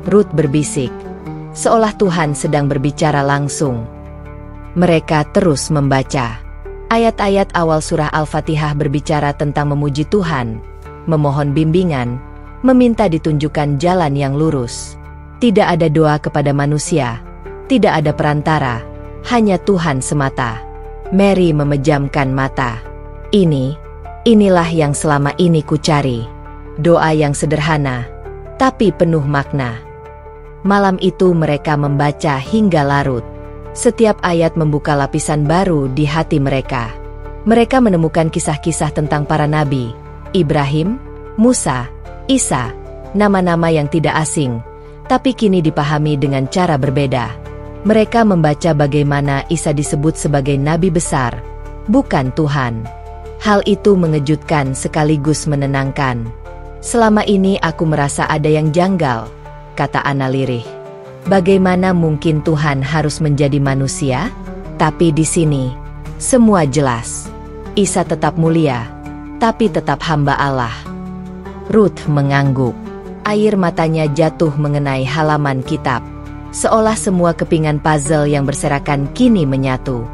Speaker 1: Ruth berbisik, seolah Tuhan sedang berbicara langsung. Mereka terus membaca. Ayat-ayat awal surah Al-Fatihah berbicara tentang memuji Tuhan, memohon bimbingan, meminta ditunjukkan jalan yang lurus. Tidak ada doa kepada manusia, tidak ada perantara, hanya Tuhan semata. Mary memejamkan mata. Inilah yang selama ini kucari. Doa yang sederhana, tapi penuh makna. Malam itu mereka membaca hingga larut. Setiap ayat membuka lapisan baru di hati mereka. Mereka menemukan kisah-kisah tentang para nabi, Ibrahim, Musa, Isa, nama-nama yang tidak asing, tapi kini dipahami dengan cara berbeda. Mereka membaca bagaimana Isa disebut sebagai nabi besar, bukan Tuhan. Hal itu mengejutkan sekaligus menenangkan. Selama ini aku merasa ada yang janggal, kata Anna lirih. Bagaimana mungkin Tuhan harus menjadi manusia? Tapi di sini, semua jelas. Isa tetap mulia, tapi tetap hamba Allah. Ruth mengangguk. Air matanya jatuh mengenai halaman kitab. Seolah semua kepingan puzzle yang berserakan kini menyatu.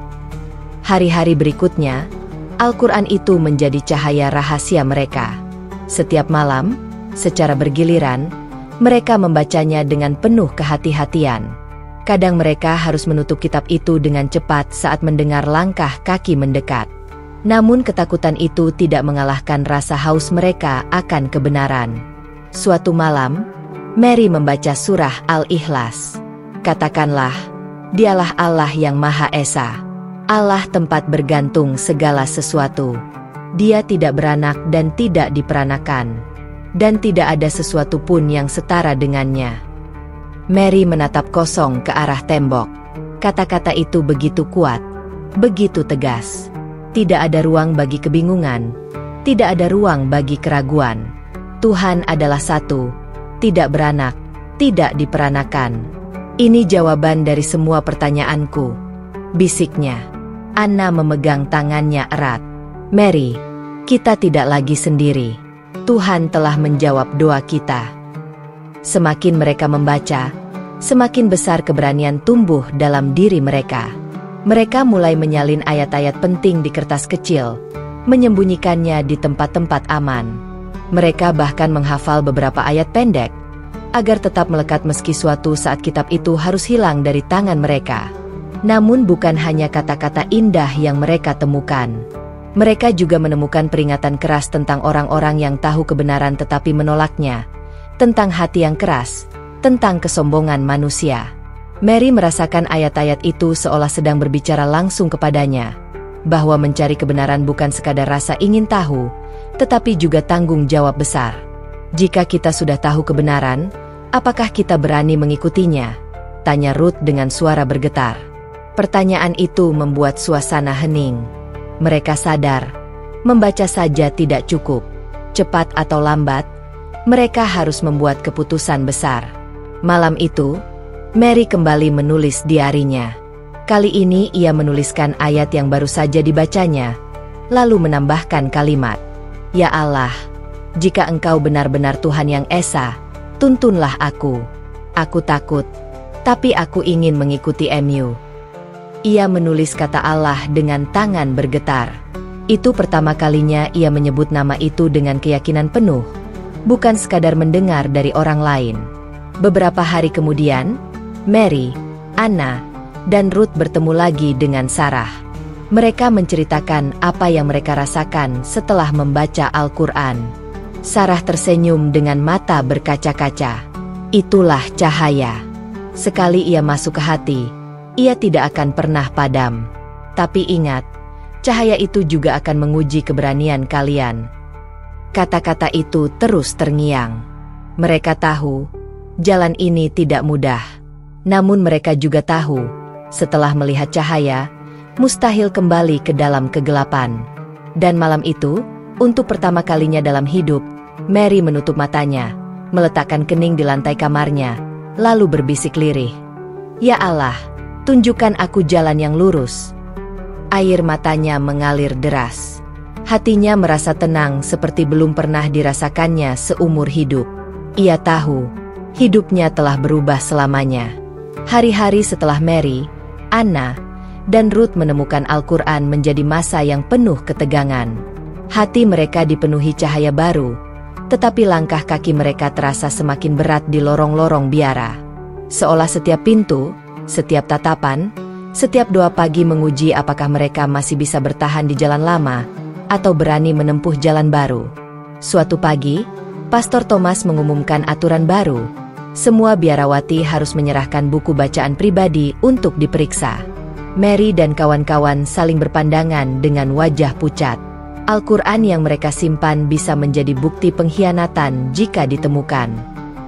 Speaker 1: Hari-hari berikutnya, Al-Quran itu menjadi cahaya rahasia mereka. Setiap malam, secara bergiliran, mereka membacanya dengan penuh kehati-hatian. Kadang mereka harus menutup kitab itu dengan cepat saat mendengar langkah kaki mendekat. Namun ketakutan itu tidak mengalahkan rasa haus mereka akan kebenaran. Suatu malam, Mary membaca surah Al-Ikhlas. Katakanlah, Dialah Allah yang Maha Esa. Allah tempat bergantung segala sesuatu. Dia tidak beranak dan tidak diperanakan. Dan tidak ada sesuatu pun yang setara dengannya. Mary menatap kosong ke arah tembok. Kata-kata itu begitu kuat, begitu tegas. Tidak ada ruang bagi kebingungan, tidak ada ruang bagi keraguan. Tuhan adalah satu, tidak beranak, tidak diperanakan. Ini jawaban dari semua pertanyaanku, bisiknya. Anna memegang tangannya erat. Mary, kita tidak lagi sendiri. Tuhan telah menjawab doa kita. Semakin mereka membaca, semakin besar keberanian tumbuh dalam diri mereka. Mereka mulai menyalin ayat-ayat penting di kertas kecil, menyembunyikannya di tempat-tempat aman. Mereka bahkan menghafal beberapa ayat pendek, agar tetap melekat meski suatu saat kitab itu harus hilang dari tangan mereka. Namun bukan hanya kata-kata indah yang mereka temukan. Mereka juga menemukan peringatan keras tentang orang-orang yang tahu kebenaran tetapi menolaknya, tentang hati yang keras, tentang kesombongan manusia. Mary merasakan ayat-ayat itu seolah sedang berbicara langsung kepadanya, bahwa mencari kebenaran bukan sekadar rasa ingin tahu, tetapi juga tanggung jawab besar. Jika kita sudah tahu kebenaran, apakah kita berani mengikutinya? Tanya Ruth dengan suara bergetar. Pertanyaan itu membuat suasana hening. Mereka sadar, membaca saja tidak cukup. Cepat atau lambat, mereka harus membuat keputusan besar. Malam itu, Mary kembali menulis diarinya. Kali ini ia menuliskan ayat yang baru saja dibacanya, lalu menambahkan kalimat, Ya Allah, jika Engkau benar-benar Tuhan yang Esa, tuntunlah aku. Aku takut, tapi aku ingin mengikuti MU. Ia menulis kata Allah dengan tangan bergetar. Itu pertama kalinya ia menyebut nama itu dengan keyakinan penuh, bukan sekadar mendengar dari orang lain. Beberapa hari kemudian, Mary, Anna, dan Ruth bertemu lagi dengan Sarah. Mereka menceritakan apa yang mereka rasakan setelah membaca Al-Quran. Sarah tersenyum dengan mata berkaca-kaca. Itulah cahaya. Sekali ia masuk ke hati, ia tidak akan pernah padam. Tapi ingat, cahaya itu juga akan menguji keberanian kalian. Kata-kata itu terus terngiang. Mereka tahu, jalan ini tidak mudah. Namun mereka juga tahu, setelah melihat cahaya, mustahil kembali ke dalam kegelapan. Dan malam itu, untuk pertama kalinya dalam hidup, Mary menutup matanya, meletakkan kening di lantai kamarnya, lalu berbisik lirih. Ya Allah, tunjukkan aku jalan yang lurus. Air matanya mengalir deras. Hatinya merasa tenang seperti belum pernah dirasakannya seumur hidup. Ia tahu, hidupnya telah berubah selamanya. Hari-hari setelah Mary, Anna, dan Ruth menemukan Al-Quran menjadi masa yang penuh ketegangan. Hati mereka dipenuhi cahaya baru, tetapi langkah kaki mereka terasa semakin berat di lorong-lorong biara. Seolah setiap pintu, setiap tatapan, setiap doa pagi menguji apakah mereka masih bisa bertahan di jalan lama, atau berani menempuh jalan baru. Suatu pagi, Pastor Thomas mengumumkan aturan baru. Semua biarawati harus menyerahkan buku bacaan pribadi untuk diperiksa. Mary dan kawan-kawan saling berpandangan dengan wajah pucat. Al-Quran yang mereka simpan bisa menjadi bukti pengkhianatan jika ditemukan.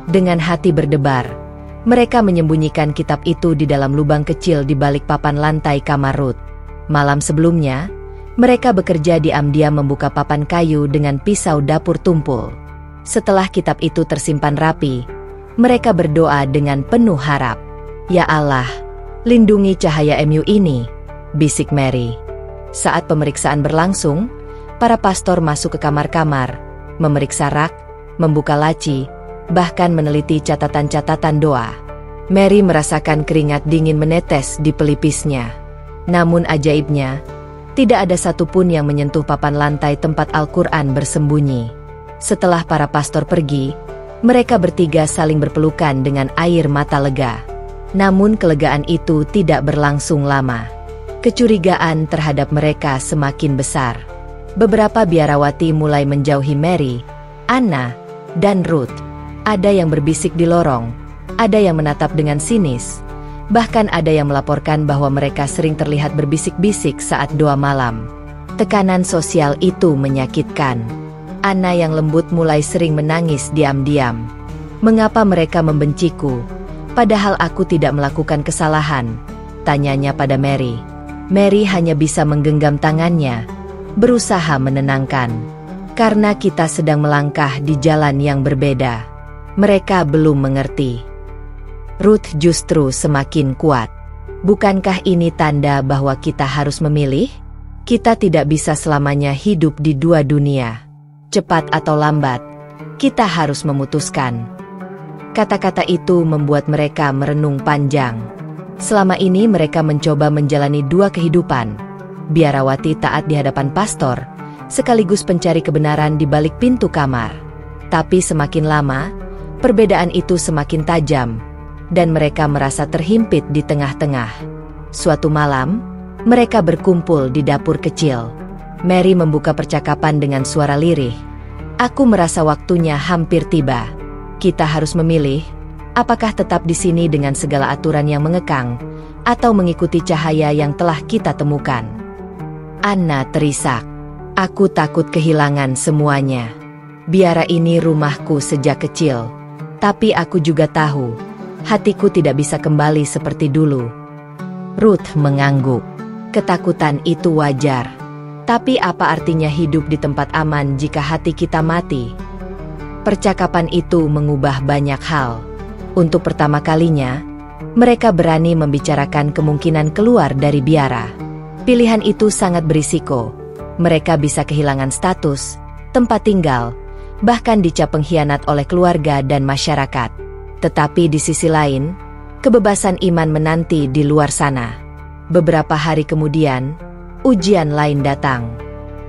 Speaker 1: Dengan hati berdebar, mereka menyembunyikan kitab itu di dalam lubang kecil di balik papan lantai kamar Ruth. Malam sebelumnya, mereka bekerja diam-diam membuka papan kayu dengan pisau dapur tumpul. Setelah kitab itu tersimpan rapi, mereka berdoa dengan penuh harap. Ya Allah, lindungi cahaya MU ini, bisik Mary. Saat pemeriksaan berlangsung, para pastor masuk ke kamar-kamar, memeriksa rak, membuka laci, bahkan meneliti catatan-catatan doa. Mary merasakan keringat dingin menetes di pelipisnya. Namun ajaibnya, tidak ada satupun yang menyentuh papan lantai tempat Al-Quran bersembunyi. Setelah para pastor pergi, mereka bertiga saling berpelukan dengan air mata lega. Namun kelegaan itu tidak berlangsung lama. Kecurigaan terhadap mereka semakin besar. Beberapa biarawati mulai menjauhi Mary, Anna, dan Ruth. Ada yang berbisik di lorong, ada yang menatap dengan sinis, bahkan ada yang melaporkan bahwa mereka sering terlihat berbisik-bisik saat doa malam. Tekanan sosial itu menyakitkan. Anna yang lembut mulai sering menangis diam-diam. Mengapa mereka membenciku, padahal aku tidak melakukan kesalahan? Tanyanya pada Mary. Mary hanya bisa menggenggam tangannya, berusaha menenangkan. Karena kita sedang melangkah di jalan yang berbeda. Mereka belum mengerti. Ruth justru semakin kuat. Bukankah ini tanda bahwa kita harus memilih? Kita tidak bisa selamanya hidup di dua dunia. Cepat atau lambat, kita harus memutuskan. Kata-kata itu membuat mereka merenung panjang. Selama ini mereka mencoba menjalani dua kehidupan. Biarawati taat di hadapan pastor, sekaligus pencari kebenaran di balik pintu kamar. Tapi semakin lama, perbedaan itu semakin tajam, dan mereka merasa terhimpit di tengah-tengah. Suatu malam, mereka berkumpul di dapur kecil. Mary membuka percakapan dengan suara lirih. Aku merasa waktunya hampir tiba. Kita harus memilih, apakah tetap di sini dengan segala aturan yang mengekang, atau mengikuti cahaya yang telah kita temukan. Anna terisak. Aku takut kehilangan semuanya. Biara ini rumahku sejak kecil. Tapi aku juga tahu, hatiku tidak bisa kembali seperti dulu. Ruth mengangguk. Ketakutan itu wajar. Tapi apa artinya hidup di tempat aman jika hati kita mati? Percakapan itu mengubah banyak hal. Untuk pertama kalinya, mereka berani membicarakan kemungkinan keluar dari biara. Pilihan itu sangat berisiko. Mereka bisa kehilangan status, tempat tinggal, bahkan dicap pengkhianat oleh keluarga dan masyarakat. Tetapi di sisi lain, kebebasan iman menanti di luar sana. Beberapa hari kemudian, ujian lain datang.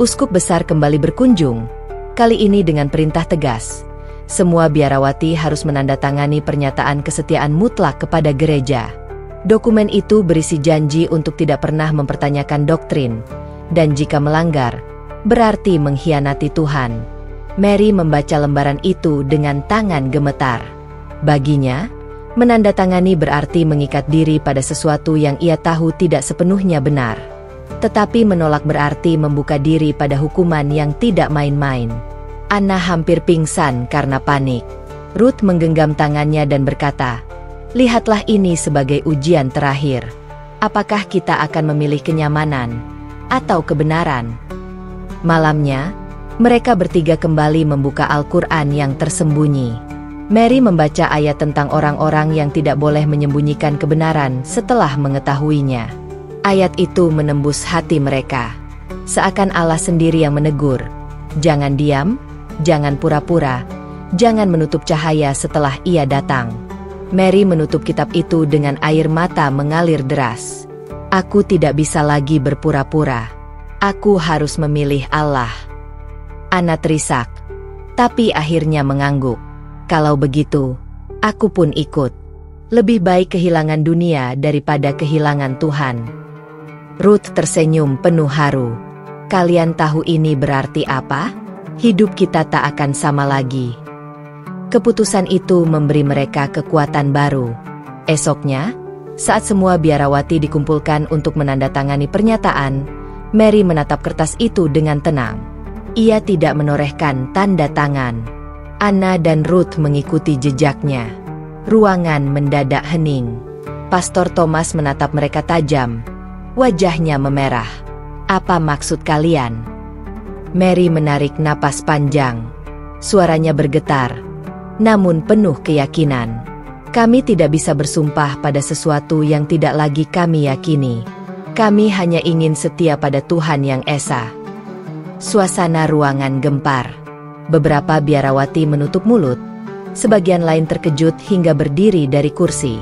Speaker 1: Uskup besar kembali berkunjung, kali ini dengan perintah tegas. Semua biarawati harus menandatangani pernyataan kesetiaan mutlak kepada gereja. Dokumen itu berisi janji untuk tidak pernah mempertanyakan doktrin, dan jika melanggar, berarti mengkhianati Tuhan. Mary membaca lembaran itu dengan tangan gemetar. Baginya, menandatangani berarti mengikat diri pada sesuatu yang ia tahu tidak sepenuhnya benar. Tetapi menolak berarti membuka diri pada hukuman yang tidak main-main. Anna hampir pingsan karena panik. Ruth menggenggam tangannya dan berkata, "Lihatlah ini sebagai ujian terakhir. Apakah kita akan memilih kenyamanan atau kebenaran?" Malamnya, mereka bertiga kembali membuka Al-Quran yang tersembunyi. Mary membaca ayat tentang orang-orang yang tidak boleh menyembunyikan kebenaran setelah mengetahuinya. Ayat itu menembus hati mereka. Seakan Allah sendiri yang menegur, "Jangan diam, jangan pura-pura, jangan menutup cahaya setelah ia datang." Mary menutup kitab itu dengan air mata mengalir deras. "Aku tidak bisa lagi berpura-pura. Aku harus memilih Allah." Anna terisak, tapi akhirnya mengangguk. "Kalau begitu, aku pun ikut. Lebih baik kehilangan dunia daripada kehilangan Tuhan." Ruth tersenyum penuh haru. "Kalian tahu ini berarti apa? Hidup kita tak akan sama lagi." Keputusan itu memberi mereka kekuatan baru. Esoknya, saat semua biarawati dikumpulkan untuk menandatangani pernyataan, Mary menatap kertas itu dengan tenang. Ia tidak menorehkan tanda tangan. Anna dan Ruth mengikuti jejaknya. Ruangan mendadak hening. Pastor Thomas menatap mereka tajam. Wajahnya memerah. "Apa maksud kalian?" Mary menarik napas panjang. Suaranya bergetar, namun penuh keyakinan. "Kami tidak bisa bersumpah pada sesuatu yang tidak lagi kami yakini. Kami hanya ingin setia pada Tuhan yang Esa." Suasana ruangan gempar. Beberapa biarawati menutup mulut. Sebagian lain terkejut hingga berdiri dari kursi.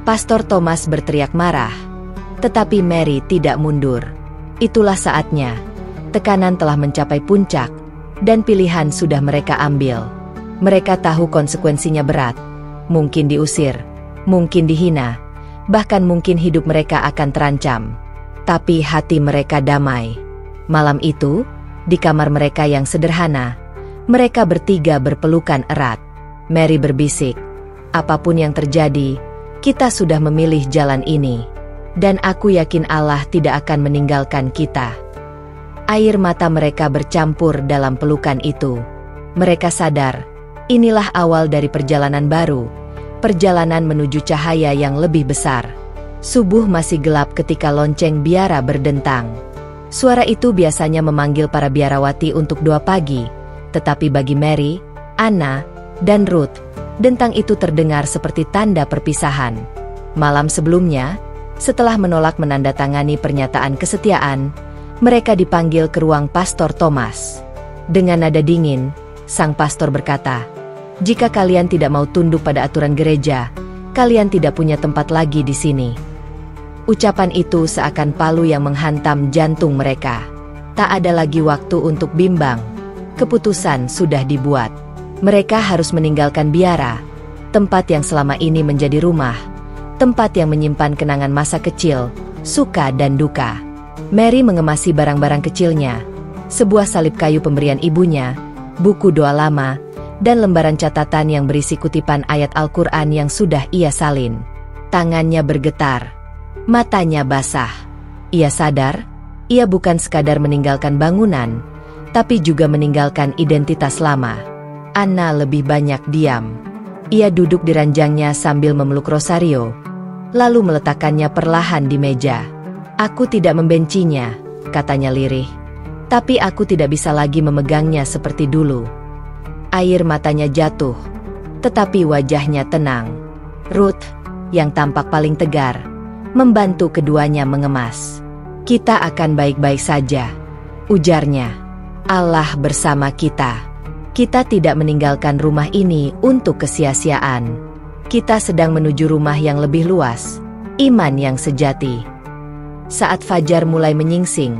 Speaker 1: Pastor Thomas berteriak marah. Tetapi Mary tidak mundur. Itulah saatnya. Tekanan telah mencapai puncak, dan pilihan sudah mereka ambil. Mereka tahu konsekuensinya berat. Mungkin diusir, mungkin dihina, bahkan mungkin hidup mereka akan terancam. Tapi hati mereka damai. Malam itu, di kamar mereka yang sederhana, mereka bertiga berpelukan erat. Mary berbisik, "Apapun yang terjadi, kita sudah memilih jalan ini. Dan aku yakin Allah tidak akan meninggalkan kita." Air mata mereka bercampur dalam pelukan itu. Mereka sadar, inilah awal dari perjalanan baru, perjalanan menuju cahaya yang lebih besar. Subuh masih gelap ketika lonceng biara berdentang. Suara itu biasanya memanggil para biarawati untuk doa pagi, tetapi bagi Mary, Anna, dan Ruth, dentang itu terdengar seperti tanda perpisahan. Malam sebelumnya, setelah menolak menandatangani pernyataan kesetiaan, mereka dipanggil ke ruang Pastor Thomas. Dengan nada dingin, sang pastor berkata, "Jika kalian tidak mau tunduk pada aturan gereja, kalian tidak punya tempat lagi di sini." Ucapan itu seakan palu yang menghantam jantung mereka. Tak ada lagi waktu untuk bimbang. Keputusan sudah dibuat. Mereka harus meninggalkan biara, tempat yang selama ini menjadi rumah, tempat yang menyimpan kenangan masa kecil, suka dan duka. Mary mengemasi barang-barang kecilnya, sebuah salib kayu pemberian ibunya, buku doa lama, dan lembaran catatan yang berisi kutipan ayat Al-Quran yang sudah ia salin. Tangannya bergetar. Matanya basah. Ia sadar, ia bukan sekadar meninggalkan bangunan, tapi juga meninggalkan identitas lama. Anna lebih banyak diam. Ia duduk di ranjangnya sambil memeluk rosario, lalu meletakkannya perlahan di meja. "Aku tidak membencinya," katanya lirih, "tapi aku tidak bisa lagi memegangnya seperti dulu." Air matanya jatuh, tetapi wajahnya tenang. Ruth, yang tampak paling tegar, membantu keduanya mengemas. "Kita akan baik-baik saja," ujarnya. "Allah bersama kita. Kita tidak meninggalkan rumah ini untuk kesia-siaan. Kita sedang menuju rumah yang lebih luas, iman yang sejati." Saat fajar mulai menyingsing,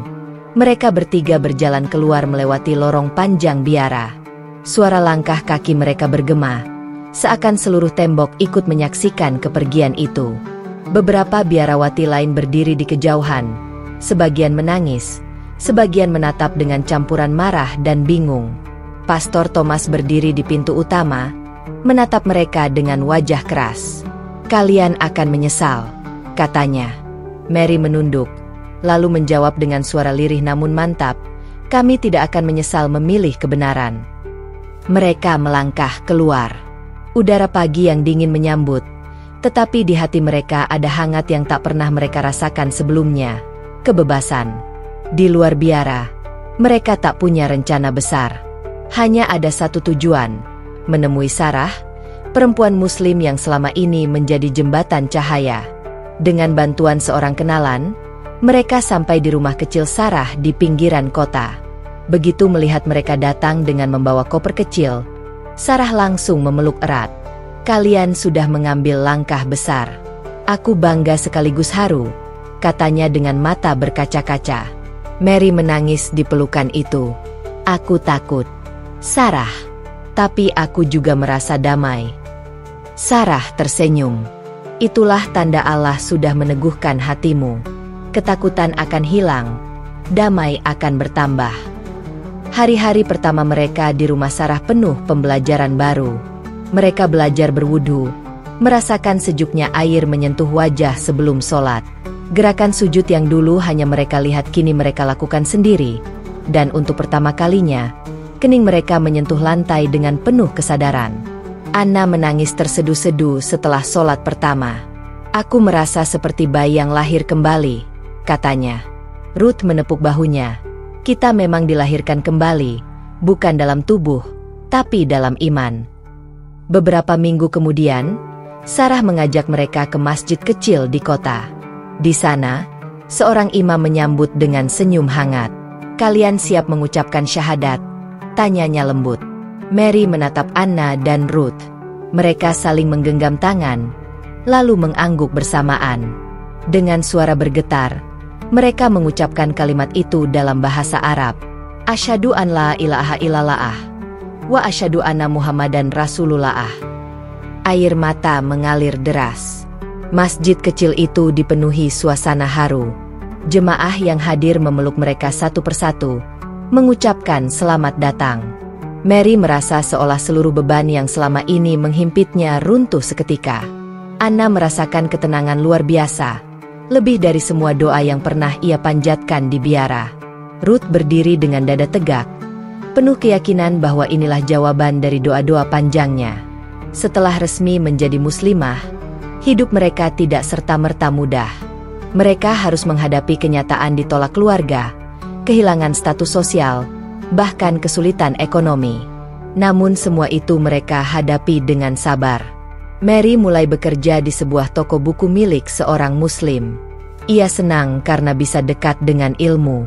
Speaker 1: mereka bertiga berjalan keluar melewati lorong panjang biara. Suara langkah kaki mereka bergema, seakan seluruh tembok ikut menyaksikan kepergian itu. Beberapa biarawati lain berdiri di kejauhan, sebagian menangis, sebagian menatap dengan campuran marah dan bingung. Pastor Thomas berdiri di pintu utama, menatap mereka dengan wajah keras. "Kalian akan menyesal," katanya. Mary menunduk, lalu menjawab dengan suara lirih namun mantap, "Kami tidak akan menyesal memilih kebenaran." Mereka melangkah keluar. Udara pagi yang dingin menyambut, tetapi di hati mereka ada hangat yang tak pernah mereka rasakan sebelumnya. Kebebasan. Di luar biara, mereka tak punya rencana besar. Hanya ada satu tujuan, menemui Sarah, perempuan Muslim yang selama ini menjadi jembatan cahaya. Dengan bantuan seorang kenalan, mereka sampai di rumah kecil Sarah di pinggiran kota. Begitu melihat mereka datang dengan membawa koper kecil, Sarah langsung memeluk erat. "Kalian sudah mengambil langkah besar. Aku bangga sekaligus haru," katanya dengan mata berkaca-kaca. Mary menangis di pelukan itu. "Aku takut, Sarah. Tapi aku juga merasa damai." Sarah tersenyum. "Itulah tanda Allah sudah meneguhkan hatimu. Ketakutan akan hilang, damai akan bertambah." Hari-hari pertama mereka di rumah Sarah penuh pembelajaran baru. Mereka belajar berwudu, merasakan sejuknya air menyentuh wajah sebelum sholat. Gerakan sujud yang dulu hanya mereka lihat kini mereka lakukan sendiri. Dan untuk pertama kalinya, kening mereka menyentuh lantai dengan penuh kesadaran. Anna menangis terseduh-seduh setelah sholat pertama. "Aku merasa seperti bayi yang lahir kembali," katanya. Ruth menepuk bahunya. "Kita memang dilahirkan kembali, bukan dalam tubuh, tapi dalam iman." Beberapa minggu kemudian, Sarah mengajak mereka ke masjid kecil di kota. Di sana, seorang imam menyambut dengan senyum hangat. "Kalian siap mengucapkan syahadat?" tanyanya lembut. Mary menatap Anna dan Ruth. Mereka saling menggenggam tangan, lalu mengangguk bersamaan. Dengan suara bergetar, mereka mengucapkan kalimat itu dalam bahasa Arab. "Asyhadu an la ilaha illallah wa asyhadu anna Muhammadan Rasulullah." Air mata mengalir deras. Masjid kecil itu dipenuhi suasana haru. Jemaah yang hadir memeluk mereka satu persatu, mengucapkan selamat datang. Mary merasa seolah seluruh beban yang selama ini menghimpitnya runtuh seketika. Anna merasakan ketenangan luar biasa, lebih dari semua doa yang pernah ia panjatkan di biara. Ruth berdiri dengan dada tegak, penuh keyakinan bahwa inilah jawaban dari doa-doa panjangnya. Setelah resmi menjadi muslimah, hidup mereka tidak serta-merta mudah. Mereka harus menghadapi kenyataan ditolak keluarga, kehilangan status sosial, bahkan kesulitan ekonomi. Namun semua itu mereka hadapi dengan sabar. Mary mulai bekerja di sebuah toko buku milik seorang Muslim. Ia senang karena bisa dekat dengan ilmu.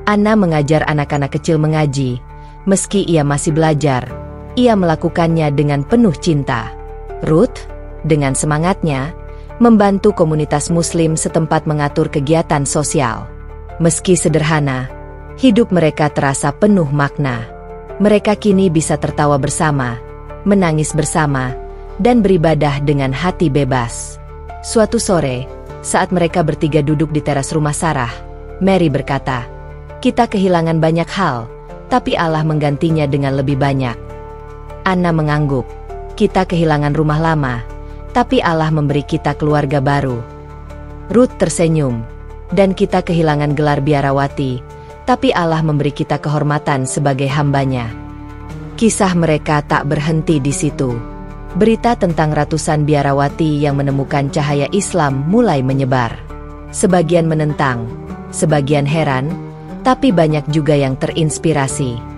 Speaker 1: Anna mengajar anak-anak kecil mengaji. Meski ia masih belajar, ia melakukannya dengan penuh cinta. Ruth, dengan semangatnya, membantu komunitas Muslim setempat mengatur kegiatan sosial. Meski sederhana, hidup mereka terasa penuh makna. Mereka kini bisa tertawa bersama, menangis bersama, dan beribadah dengan hati bebas. Suatu sore, saat mereka bertiga duduk di teras rumah Sarah, Mary berkata, "Kita kehilangan banyak hal, tapi Allah menggantinya dengan lebih banyak." Anna mengangguk, "Kita kehilangan rumah lama, tapi Allah memberi kita keluarga baru." Ruth tersenyum, "Dan kita kehilangan gelar biarawati, tapi Allah memberi kita kehormatan sebagai hambanya." Kisah mereka tak berhenti di situ. Berita tentang ratusan biarawati yang menemukan cahaya Islam mulai menyebar. Sebagian menentang, sebagian heran, tapi banyak juga yang terinspirasi.